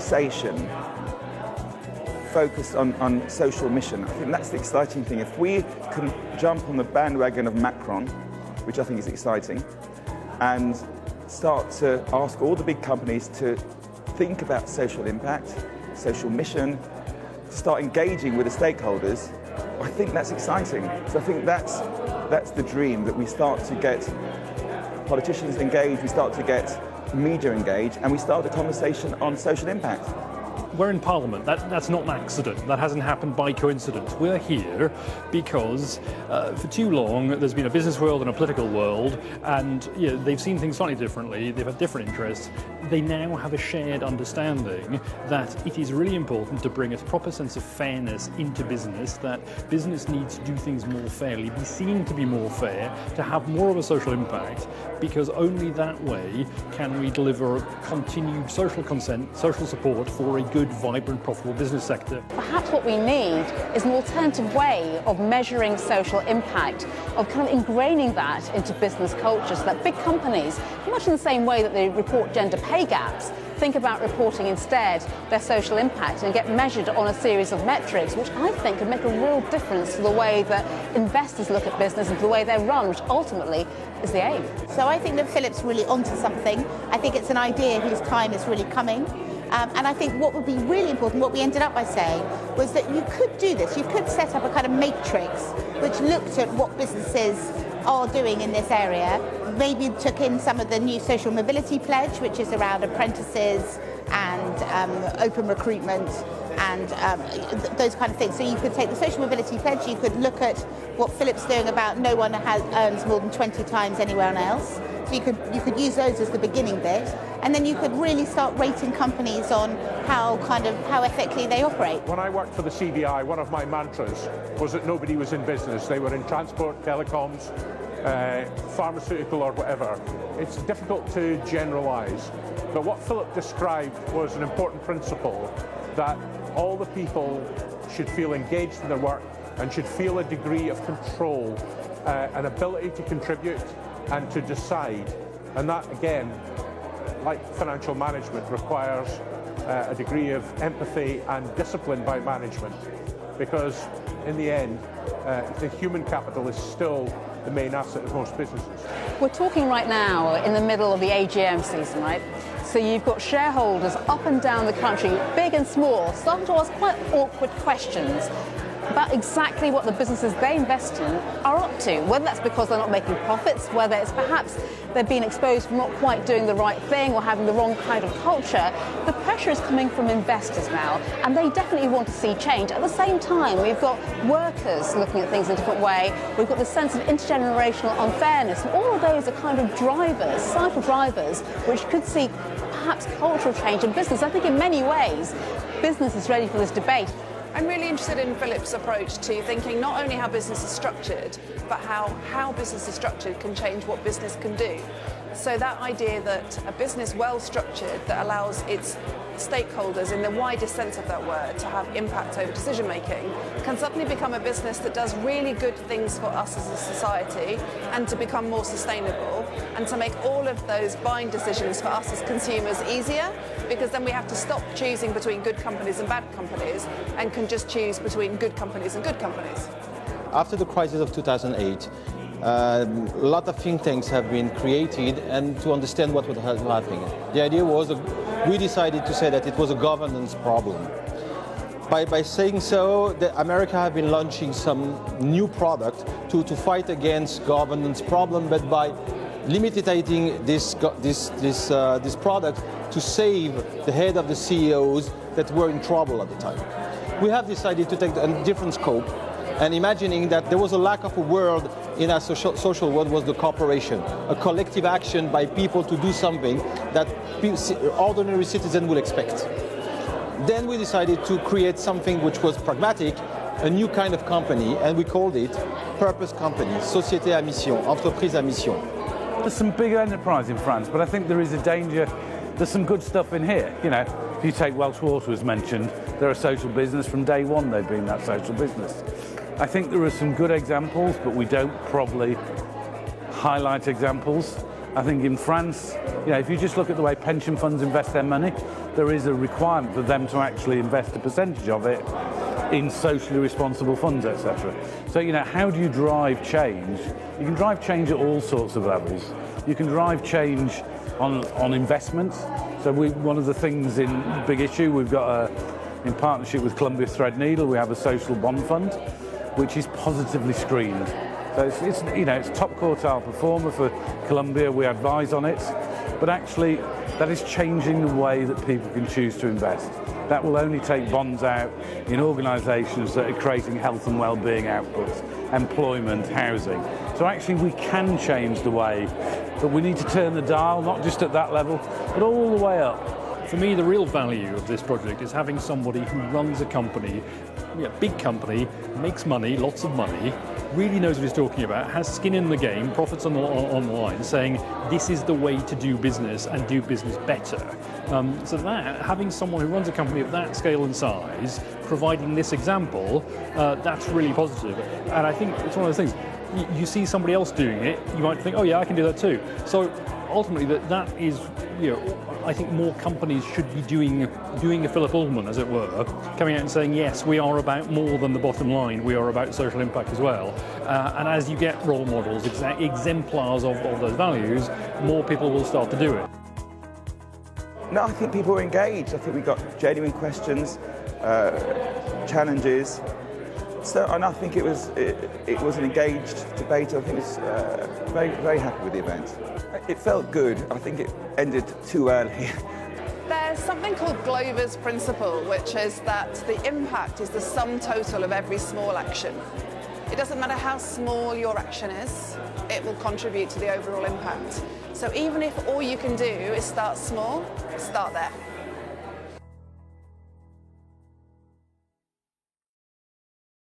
conversation focused on social mission. I think that's the exciting thing. If we can jump on the bandwagon of Macron, which I think is exciting, and start to ask all the big companies to think about social impact, social mission, start engaging with the stakeholders, I think that's exciting. So I think that's the dream, that we start to get politicians engaged, we start to get media engaged, and we start the conversation on social impact. We're in Parliament. That's not an accident. That hasn't happened by coincidence. We're here because for too long there's been a business world and a political world, and they've seen things slightly differently. They've had different interests. They now have a shared understanding that it is really important to bring a proper sense of fairness into business, that business needs to do things more fairly, be seen to be more fair, to have more of a social impact, because only that way can we deliver continued social consent, social support for a good, vibrant, profitable business sector. Perhaps what we need is an alternative way of measuring social impact, of kind of ingraining that into business culture, so that big companies, much in the same way that they report gender pay gaps, think about reporting instead their social impact and get measured on a series of metrics, which I think could make a real difference to the way that investors look at business and to the way they're run, which ultimately is the aim. So I think that Philip's really onto something. I think it's an idea whose time is really coming. And I think what would be really important, what we ended up by saying, was that you could do this. You could set up a kind of matrix which looked at what businesses are doing in this area, maybe took in some of the new social mobility pledge, which is around apprentices and open recruitment and those kind of things. So you could take the social mobility pledge, you could look at what Philip's doing about no one earns more than 20 times anywhere else. So you could use those as the beginning bit, and then you could really start rating companies on how ethically they operate. When I worked for the CBI, one of my mantras was that nobody was in business. They were in transport, telecoms, pharmaceutical or whatever. It's difficult to generalise, but what Philip described was an important principle, that all the people should feel engaged in their work and should feel a degree of control, an ability to contribute and to decide. And that, again, like financial management, requires a degree of empathy and discipline by management, because in the end, the human capital is still the main asset of most businesses. We're talking right now in the middle of the AGM season, right? So you've got shareholders up and down the country, big and small, starting to ask quite awkward questions about exactly what the businesses they invest in are up to, whether that's because they're not making profits, whether it's perhaps they're being exposed for not quite doing the right thing or having the wrong kind of culture. The pressure is coming from investors now, and they definitely want to see change. At the same time, we've got workers looking at things in a different way. We've got the sense of intergenerational unfairness, and all of those are kind of drivers, societal drivers, which could see perhaps cultural change in business. I think in many ways, business is ready for this debate. I'm really interested in Philip's approach to thinking not only how business is structured, but how business is structured can change what business can do. So that idea that a business well structured that allows its stakeholders, in the widest sense of that word, to have impact over decision making, can suddenly become a business that does really good things for us as a society and to become more sustainable and to make all of those buying decisions for us as consumers easier, because then we have to stop choosing between good companies and bad companies and can just choose between good companies and good companies. After the crisis of 2008, a lot of think tanks have been created and to understand what was happening. The idea was we decided to say that it was a governance problem. By saying so, America have been launching some new product to fight against governance problem, but by limiting this product to save the head of the CEOs that were in trouble at the time. We have decided to take a different scope, and imagining that there was a lack of a word in our social world was the cooperation, a collective action by people to do something that ordinary citizens would expect. Then we decided to create something which was pragmatic, a new kind of company, and we called it Purpose Company, Société à Mission, Entreprise à Mission. There's some big enterprise in France, but I think there is a danger. There's some good stuff in here. You know, if you take Welsh Water as mentioned, they're a social business from day one. They've been that social business. I think there are some good examples, but we don't probably highlight examples. I think in France, if you just look at the way pension funds invest their money, there is a requirement for them to actually invest a percentage of it in socially responsible funds, etc. So, how do you drive change? You can drive change at all sorts of levels. You can drive change on investments. So one of the things in Big Issue, we've got in partnership with Columbia Threadneedle, we have a social bond fund, which is positively screened. So it's top quartile performer for Columbia. We advise on it, but actually that is changing the way that people can choose to invest. That will only take bonds out in organisations that are creating health and well-being outputs, employment, housing. So actually we can change the way, but we need to turn the dial, not just at that level, but all the way up. For me, the real value of this project is having somebody who runs a company, big company, makes money, lots of money, really knows what he's talking about, has skin in the game, profits on the line, saying this is the way to do business and do business better. So that, having someone who runs a company of that scale and size, providing this example, that's really positive. And I think it's one of those things, you see somebody else doing it, you might think, oh yeah, I can do that too. So ultimately that is, I think more companies should be doing a Phillip Ullmann, as it were, coming out and saying, yes, we are about more than the bottom line, we are about social impact as well. And as you get role models, exemplars of those values, more people will start to do it. No, I think people are engaged. I think we got genuine questions, challenges. So, and I think it was an engaged debate. I think it's very, very happy with the event. It felt good. I think it ended too early. There's something called Glover's principle, which is that the impact is the sum total of every small action. It doesn't matter how small your action is, it will contribute to the overall impact. So even if all you can do is start small, start there.